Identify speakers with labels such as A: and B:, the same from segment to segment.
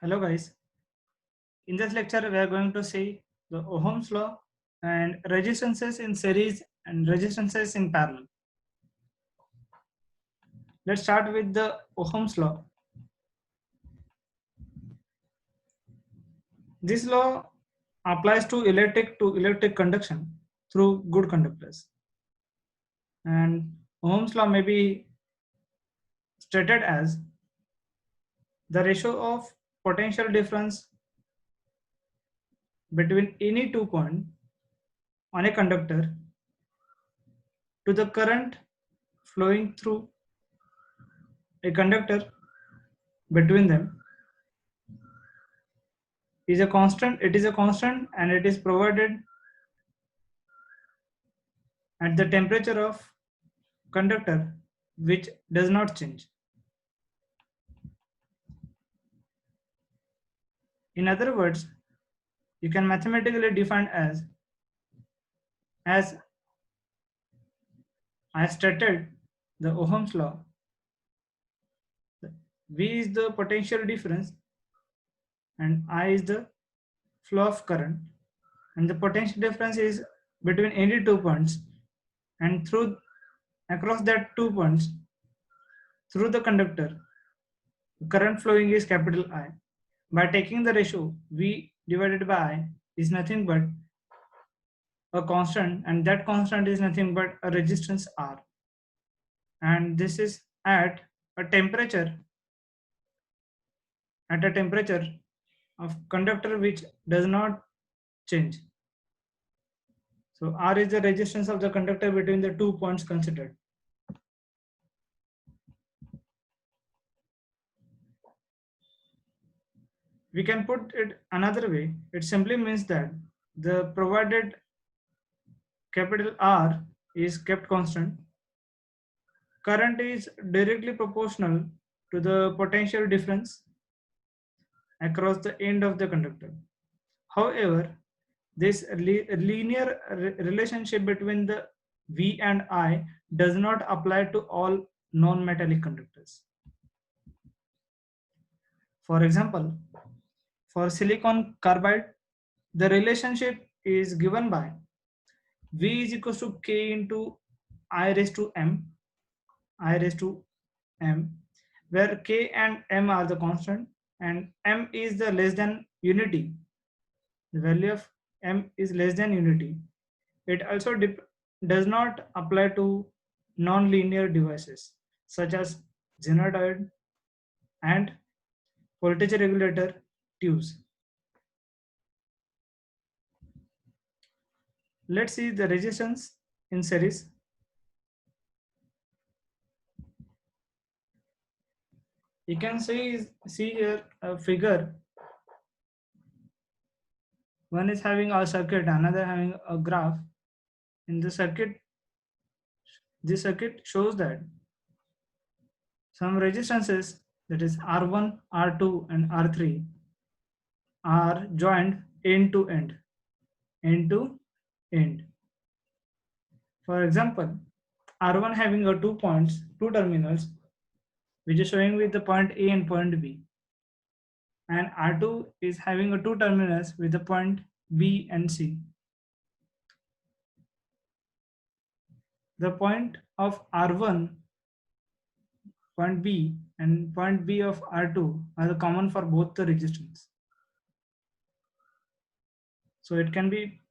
A: Hello guys, in this lecture we are going to see the Ohm's law and resistances in series and resistances in parallel. Let's start with the Ohm's law. This law applies to electric conduction through good conductors, and Ohm's law may be stated as the ratio of potential difference between any 2 points on a conductor to the current flowing through a conductor between them is a constant. It is a constant and it is provided at the temperature of conductor which does not change. In other words, you can mathematically define as I stated the Ohm's law. V is the potential difference and I is the flow of current, and the potential difference is between any 2 points, and through across that 2 points through the conductor current flowing is capital I. By taking the ratio V divided by I is nothing but a constant, and that constant is nothing but a resistance R, and this is at a temperature of conductor which does not change. So R is the resistance of the conductor between the 2 points considered. We can put it another way. It simply means that the provided capital R is kept constant. Current is directly proportional to the potential difference across the end of the conductor. However, this linear relationship between the V and I does not apply to all non-metallic conductors. For example, for silicon carbide, the relationship is given by V is equals to K into I raised to M, where K and M are the constant and M is the less than unity. The value of M is less than unity. It also does not apply to non-linear devices such as xenodiode and voltage regulator tubes. Let's see the resistance in series. You can see here a figure. One is having a circuit, another having a graph. In the circuit, this circuit shows that some resistances, that is R1, R2 and R3, are joined end to end. For example, R1 having a 2 points, two terminals, which is showing with the point A and point B, and R2 is having a two terminals with the point B and C. The point of R1, point B, and point B of R2 are the common for both the resistance. So it can be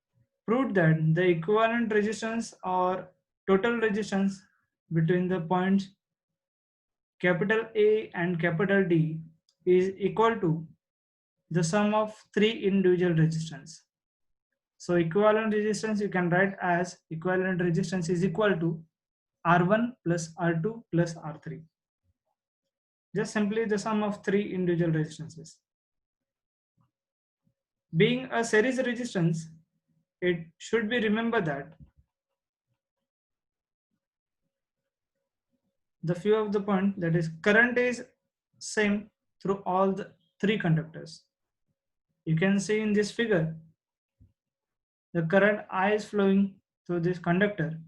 A: proved that the equivalent resistance or total resistance between the points capital A and capital D is equal to the sum of three individual resistance. So equivalent resistance you can write as equivalent resistance is equal to R1 plus R2 plus R3. Just simply the sum of three individual resistances. Being a series resistance, it should be remembered that the few of the point, that is current is same through all the three conductors. You can see in this figure the current I is flowing through this conductor,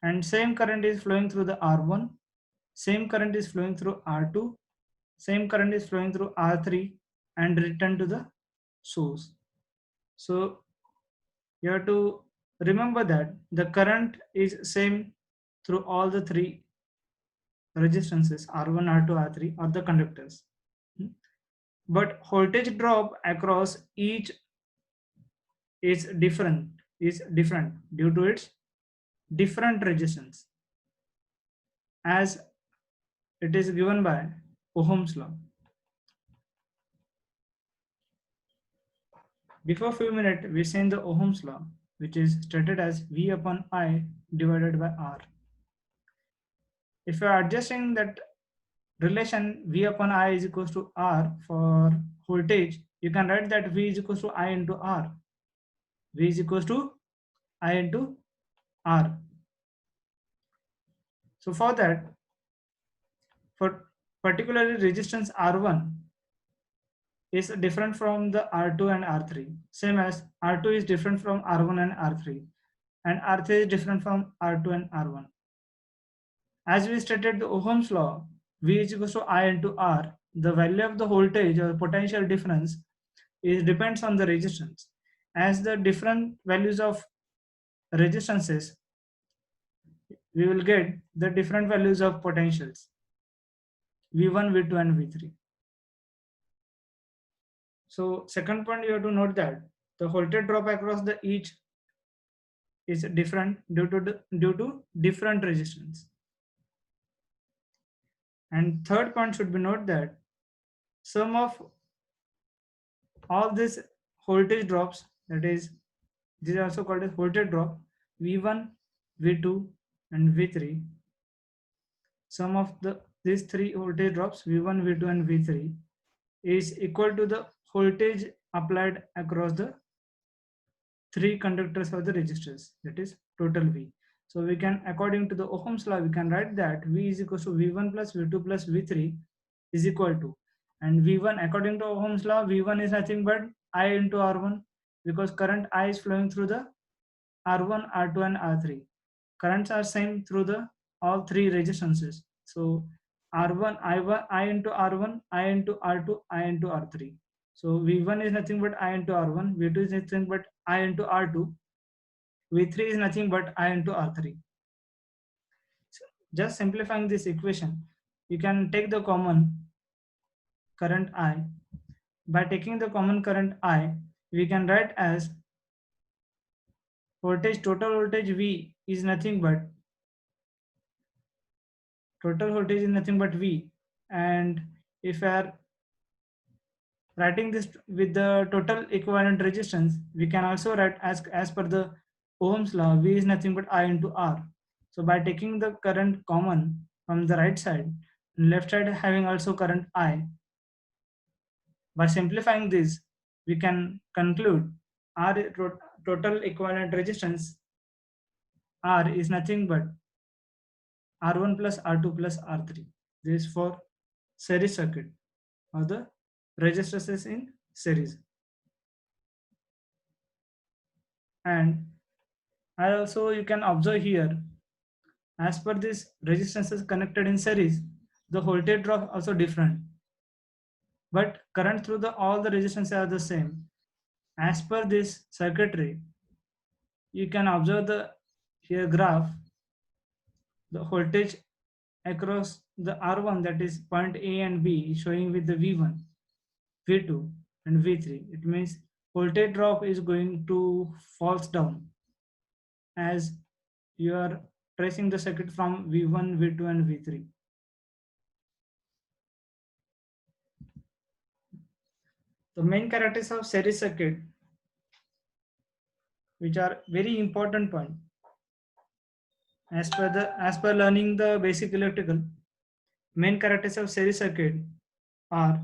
A: and same current is flowing through the R1, same current is flowing through R2, same current is flowing through R3, and return to the source. So you have to remember that the current is same through all the three resistances R1, R2, R3 or the conductors. But voltage drop across each is different due to its different resistance, as it is given by Ohm's law. Before few minutes, we seen the Ohm's law, which is stated as V upon I divided by R. If you are adjusting that relation V upon I is equals to R for voltage, you can write that V is equals to I into R. V is equals to I into R. So for that, for particularly resistance R1 is different from the R2 and R3. Same as R2 is different from R1 and R3. And R3 is different from R2 and R1. As we stated the Ohm's law, V is equals to I into R. The value of the voltage or potential difference is depends on the resistance. As the different values of resistances, we will get the different values of potentials V1, V2 and V3. So second point, you have to note that the voltage drop across the each is different due to different resistance. And third point should be note that sum of all these voltage drops, that is, these are also called as voltage drop, V1, V2 and V3. Sum of these three voltage drops V1, V2 and V3 is equal to the voltage applied across the three conductors of the resistors, that is total V. So we can, according to the Ohm's law, we can write that V is equal to V1 plus V2 plus V3 is equal to, and V1 according to Ohm's law, V1 is nothing but I into R1, because current I is flowing through the R1, R2 and R3. Currents are same through the all three resistances. So R1, I into R1, I into R2, I into R3. So V1 is nothing but I into R1, V2 is nothing but I into R2, V3 is nothing but I into R3. So just simplifying this equation, you can take the common current I. By taking the common current I, we can write as total voltage V is nothing but V, and if we are writing this with the total equivalent resistance, we can also write as per the Ohm's law, V is nothing but I into R. So by taking the current common from the right side, left side having also current I, by simplifying this, we can conclude R total equivalent resistance R is nothing but R1 plus R2 plus R3. This is for series circuit or the resistors in series. And also you can observe here, as per this resistances connected in series, the voltage drop also different, but current through all the resistances are the same. As per this circuitry, you can observe the here graph, the voltage across the R1, that is point A and B, showing with the V1, V2 and V3. It means voltage drop is going to falls down as you are tracing the circuit from V1, V2 and V3. The main characteristics of series circuit, which are very important point as per learning the basic electrical, main characteristics of series circuit are,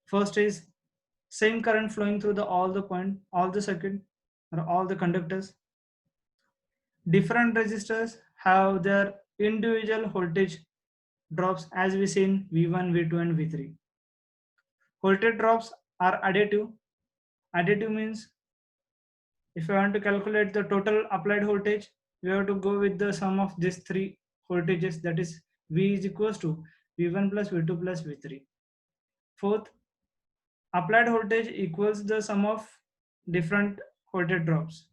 A: first is same current flowing through all the circuit or all the conductors. Different resistors have their individual voltage drops, as we see in V1, V2 and V3. Voltage drops are additive. Additive means if you want to calculate the total applied voltage, we have to go with the sum of these three voltages, that is V is equals to V1 plus V2 plus V3. Fourth, applied voltage equals the sum of different voltage drops.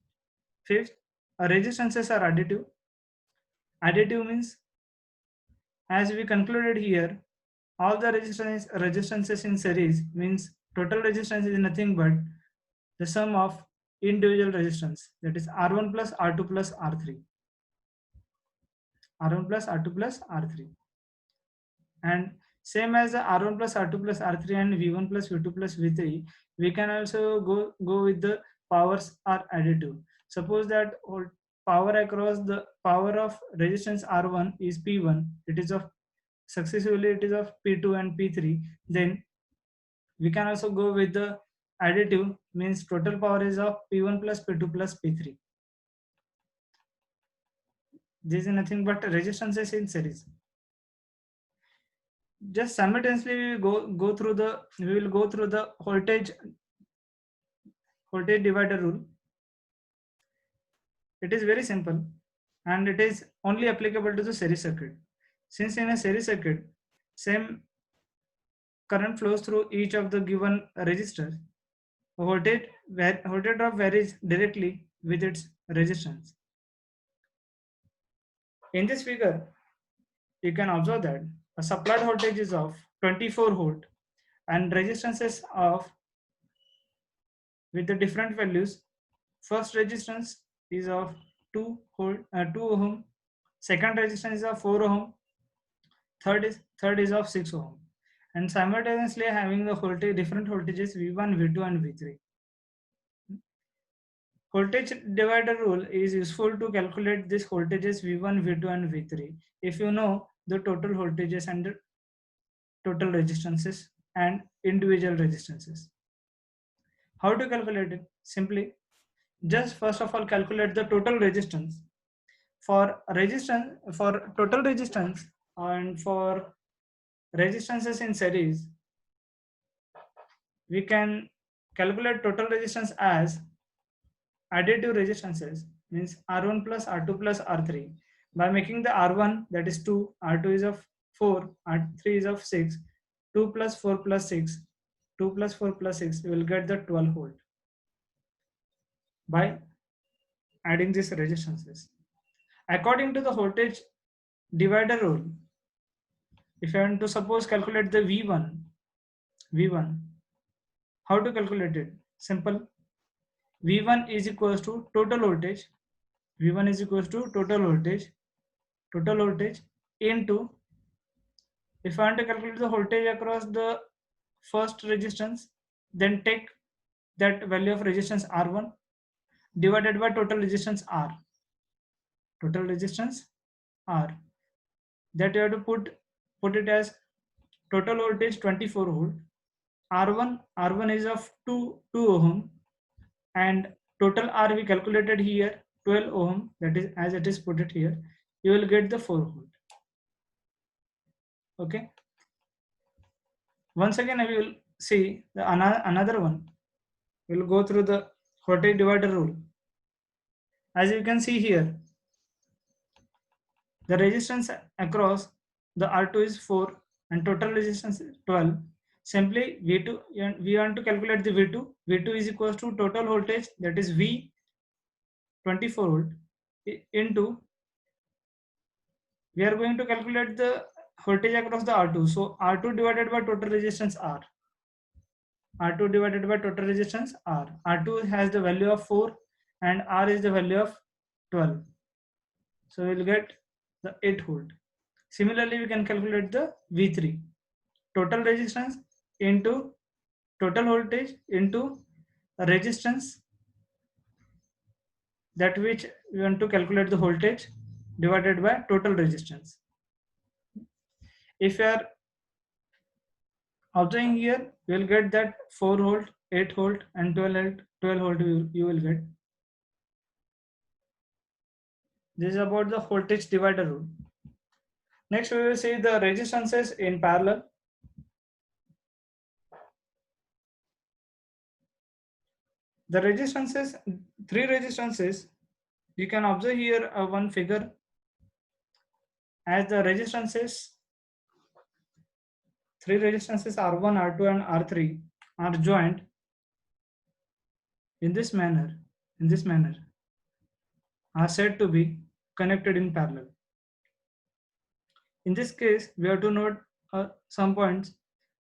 A: Fifth, resistances are additive. Additive means, as we concluded here, all the resistances in series means total resistance is nothing but the sum of individual resistance, that is R1 plus R2 plus R3. R1 plus R2 plus R3. And same as the R1 plus R2 plus R3 and V1 plus V2 plus V3, we can also go with the powers are additive. Suppose that power across the power of resistance R1 is P1, it is of successively it is of P2 and P3, then we can also go with the additive, means total power is of P1 plus P2 plus P3. This is nothing but resistances in series. Just simultaneously we will go through the voltage divider rule. It is very simple and it is only applicable to the series circuit. Since in a series circuit, same current flows through each of the given resistors, voltage drop varies directly with its resistance. In this figure, you can observe that a supplied voltage is of 24 volt and resistances of with the different values. First resistance is of 2 ohm, second resistance is of 4 ohm, third is of 6 ohm, and simultaneously having the different voltages V1, V2 and V3. Voltage divider rule is useful to calculate these voltages V1, V2 and V3 if you know the total voltages and the total resistances and individual resistances. How to calculate it? Simply, just first of all calculate the total resistance. For total resistance and for resistances in series, we can calculate total resistance as additive resistances, means R1 plus R2 plus R3, by making the R1, that is 2, R2 is of 4, R3 is of 6, 2 plus 4 plus 6, 2 plus 4 plus 6, we will get the 12 volt by adding these resistances. According to the voltage divider rule, if I want to suppose calculate the V1, how to calculate it? Simple. V1 is equals to total voltage. V1 is equals to total voltage into, if I want to calculate the voltage across the first resistance, then take that value of resistance R1 divided by total resistance R. Total resistance R. That you have to put it as total voltage 24 volt. R1 is of 2 ohm, and total R we calculated here 12 ohm, that is as it is put it here, you will get the 4 volt. Okay, once again I will see the another one. We will go through the voltage divider rule. As you can see here, the resistance across the R2 is 4 and total resistance is 12. Simply V2, we want to calculate the V2. V2 is equals to total voltage, that is V 24 volt into, we are going to calculate the voltage across the R2. So R2 divided by total resistance R. R2 divided by total resistance R. R2 has the value of 4 and R is the value of 12. So we will get the 8 volt. Similarly, we can calculate the V3. Total resistance into total voltage into resistance, that which we want to calculate the voltage, divided by total resistance. If you are observing here, you will get that 4 volt, 8 volt and 12 volt you will get. This is about the voltage divider rule. Next we will see the resistances in parallel. The resistances, 3 resistances, you can observe here one figure as the resistances, 3 resistances R1, R2 and R3. are joined in this manner, are said to be connected in parallel. In this case, we have to note some points.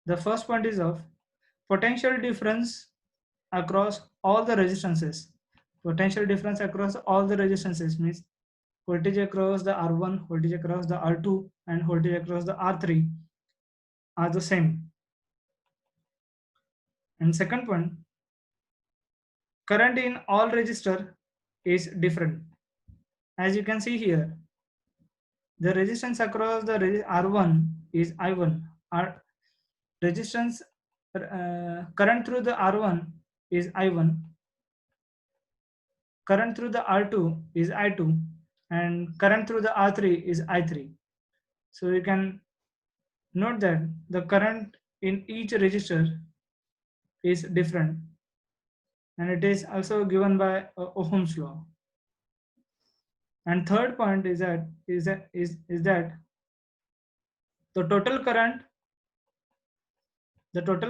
A: The first point is of potential difference across all the resistances. Potential difference across all the resistances means voltage across the R1, voltage across the R2, and voltage across the R3 are the same. And second point, current in all resistor is different. As you can see here, the resistance across the R1 is I1. Resistance current through the R1 is I1. Current through the R2 is I2, and current through the R3 is I3. So you can note that the current in each resistor is different, and it is also given by Ohm's law. And third point is that the total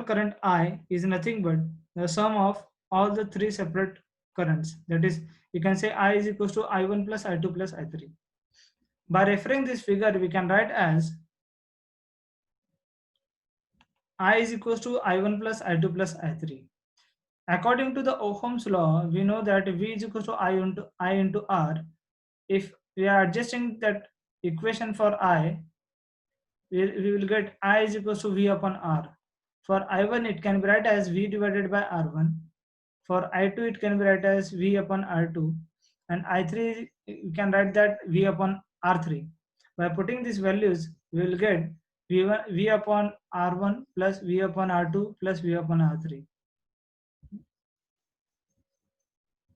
A: current I is nothing but the sum of all the three separate currents. That is, you can say I is equals to I1 plus I2 plus I3. By referring this figure, we can write as I is equals to I1 plus I2 plus I3. According to the Ohm's law, we know that V is equals to I into R. If we are adjusting that equation for I, we will get I is equals to V upon R. For I1, it can be written as V divided by R1. For I2, it can be written as V upon R2. And I3, you can write that V upon R3. By putting these values, we will get V upon R1 plus V upon R2 plus V upon R3.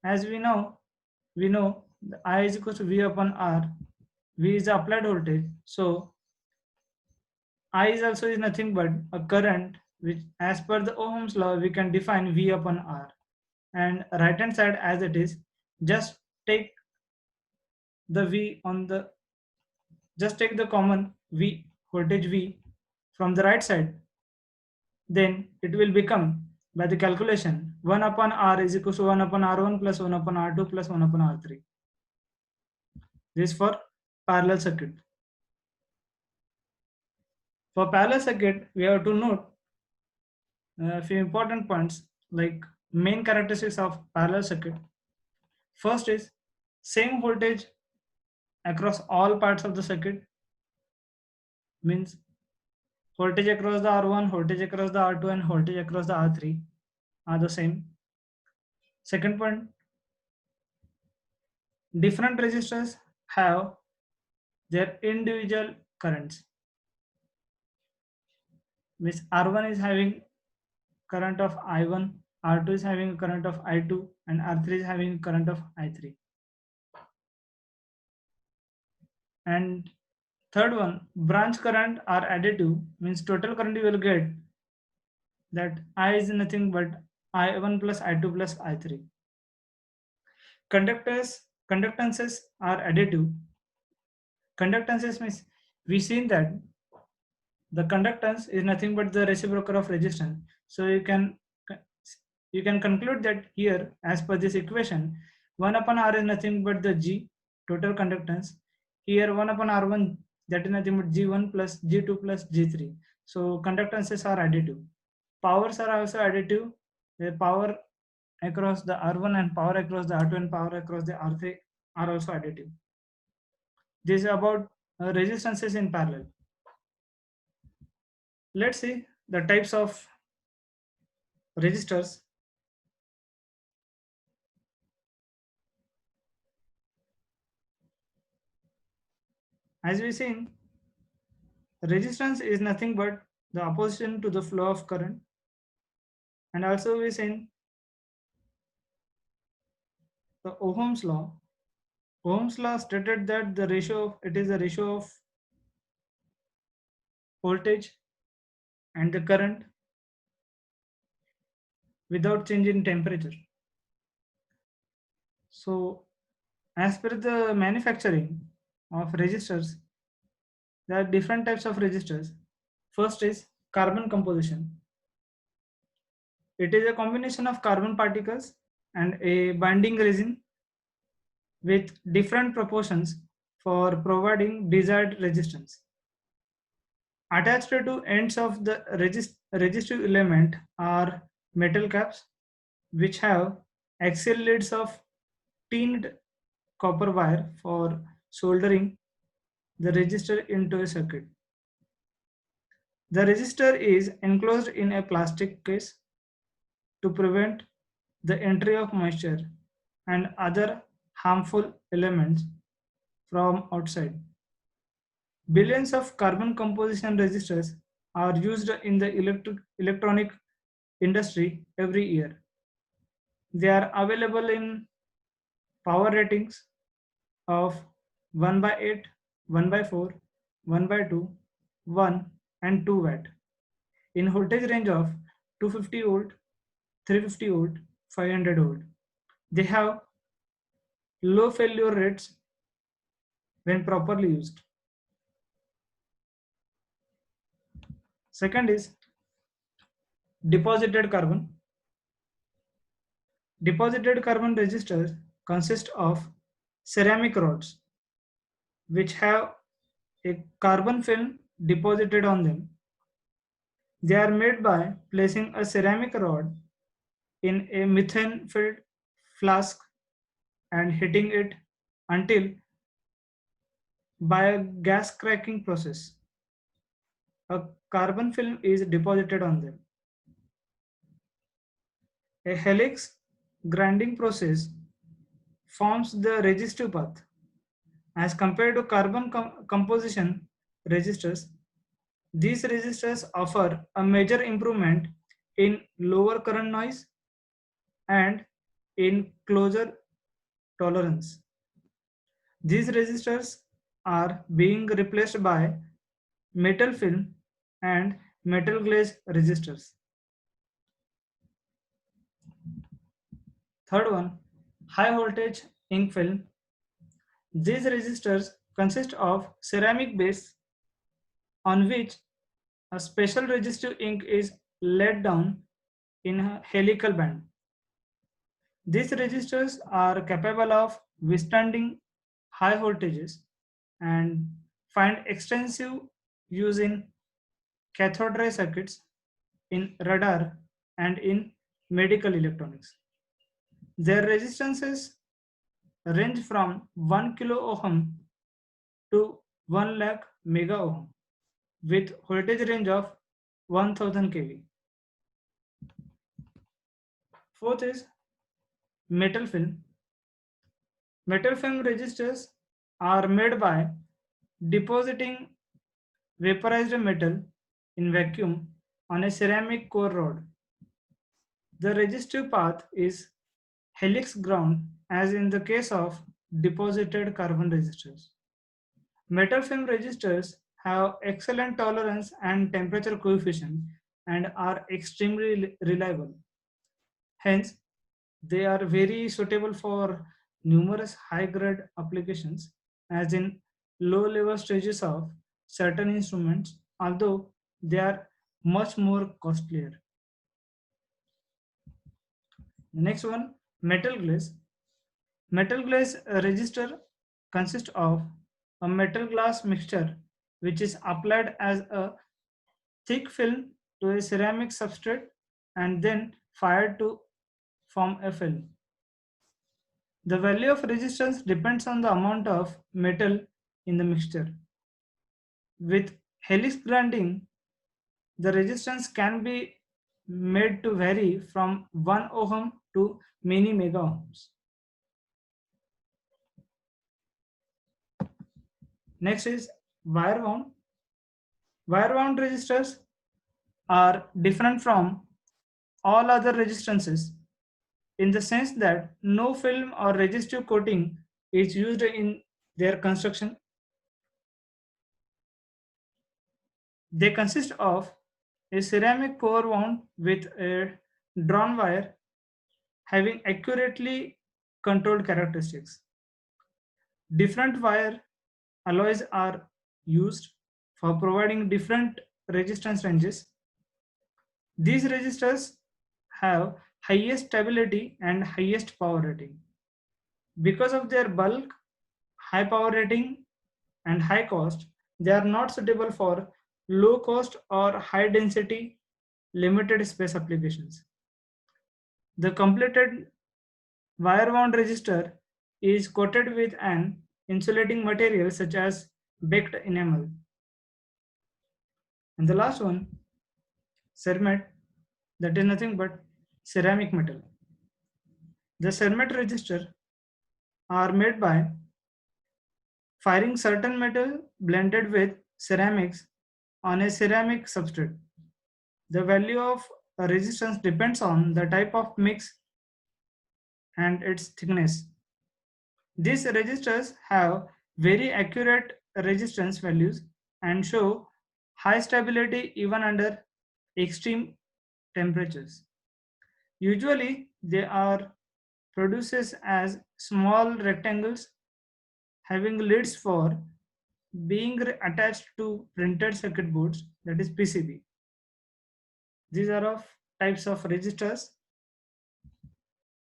A: As we know I is equal to V upon R. V is the applied voltage. So I is also is nothing but a current which, as per the Ohm's law, we can define V upon R. And right hand side as it is, just take the V on the, just take the common V, voltage V from the right side. Then it will become, by the calculation, 1 upon R is equal to 1 upon R1 plus 1 upon R2 plus 1 upon R3. This is for parallel circuit. For parallel circuit, we have to note a few important points like main characteristics of parallel circuit. First is same voltage across all parts of the circuit, means voltage across the R1, voltage across the R2, and voltage across the R3 are the same. Second point, different resistors have their individual currents, means R1 is having current of I1, R2 is having a current of I2, and R3 is having current of I3. And third one, branch current are additive, means total current you will get that I is nothing but I1 plus I2 plus I3. Conductances are additive. Conductances means we seen that the conductance is nothing but the reciprocal of resistance. So you can conclude that here, as per this equation, 1 upon R is nothing but the G, total conductance. Here 1 upon R1, that is nothing but G1 plus G2 plus G3. So conductances are additive. Powers are also additive. The power across the R1 and power across the R2 and power across the R3 are also additive. This is about resistances in parallel. Let's see the types of resistors. As we seen, resistance is nothing but the opposition to the flow of current. And also we seen the Ohm's law. Ohm's law stated that it is the ratio of voltage and the current without change in temperature. So as per the manufacturing of resistors, there are different types of resistors. First is carbon composition. It is a combination of carbon particles and a binding resin with different proportions for providing desired resistance. Attached to ends of the resistive element are metal caps which have axial leads of tinned copper wire for soldering the resistor into a circuit. The resistor is enclosed in a plastic case to prevent the entry of moisture and other harmful elements from outside. Billions of carbon composition resistors are used in the electronic industry every year. They are available in power ratings of 1 by 8, 1 by 4, 1 by 2, 1 and 2 watt in voltage range of 250 volt, 350 volt, 500 volt. They have low failure rates when properly used. Second is deposited carbon. Deposited carbon resistors consist of ceramic rods which have a carbon film deposited on them. They are made by placing a ceramic rod in a methane filled flask and heating it until by a gas cracking process a carbon film is deposited on them. A helix grinding process forms the resistive path. As compared to carbon composition resistors, these resistors offer a major improvement in lower current noise and in closure tolerance. These resistors are being replaced by metal film and metal glaze resistors. Third one, high voltage ink film. These resistors consist of ceramic base on which a special resistive ink is laid down in a helical band. These resistors are capable of withstanding high voltages and find extensive use in cathode ray circuits, in radar, and in medical electronics. Their resistances range from 1 kilo ohm to 1 lakh mega ohm with voltage range of 1000 kV. Fourth is metal film. Metal film resistors are made by depositing vaporized metal in vacuum on a ceramic core rod. The resistive path is helix ground as in the case of deposited carbon resistors. Metal film resistors have excellent tolerance and temperature coefficient and are extremely reliable. Hence, they are very suitable for numerous high-grade applications as in low-level stages of certain instruments, although they are much more costlier. The next one, metal glaze. Metal glaze resistor consists of a metal glass mixture which is applied as a thick film to a ceramic substrate and then fired to form a film. The value of resistance depends on the amount of metal in the mixture. With helix grinding, the resistance can be made to vary from 1 ohm to many mega ohms. Next is wire wound. Wire wound resistors are different from all other resistances in the sense that no film or resistive coating is used in their construction. They consist of a ceramic core wound with a drawn wire having accurately controlled characteristics. Different wire alloys are used for providing different resistance ranges. These resistors have highest stability and highest power rating. Because of their bulk, high power rating, and high cost, they are not suitable for low cost or high density limited space applications. The completed wire wound resistor is coated with an insulating material such as baked enamel. And the last one, CERMET, that is nothing but ceramic metal. The CERMET resistor are made by firing certain metal blended with ceramics on a ceramic substrate. The value of a resistance depends on the type of mix and its thickness. These resistors have very accurate resistance values and show high stability even under extreme temperatures. Usually, they are produced as small rectangles having lids for being attached to printed circuit boards, that is PCB. These are of types of resistors.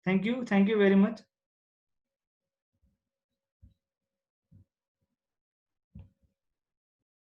A: Thank you very much.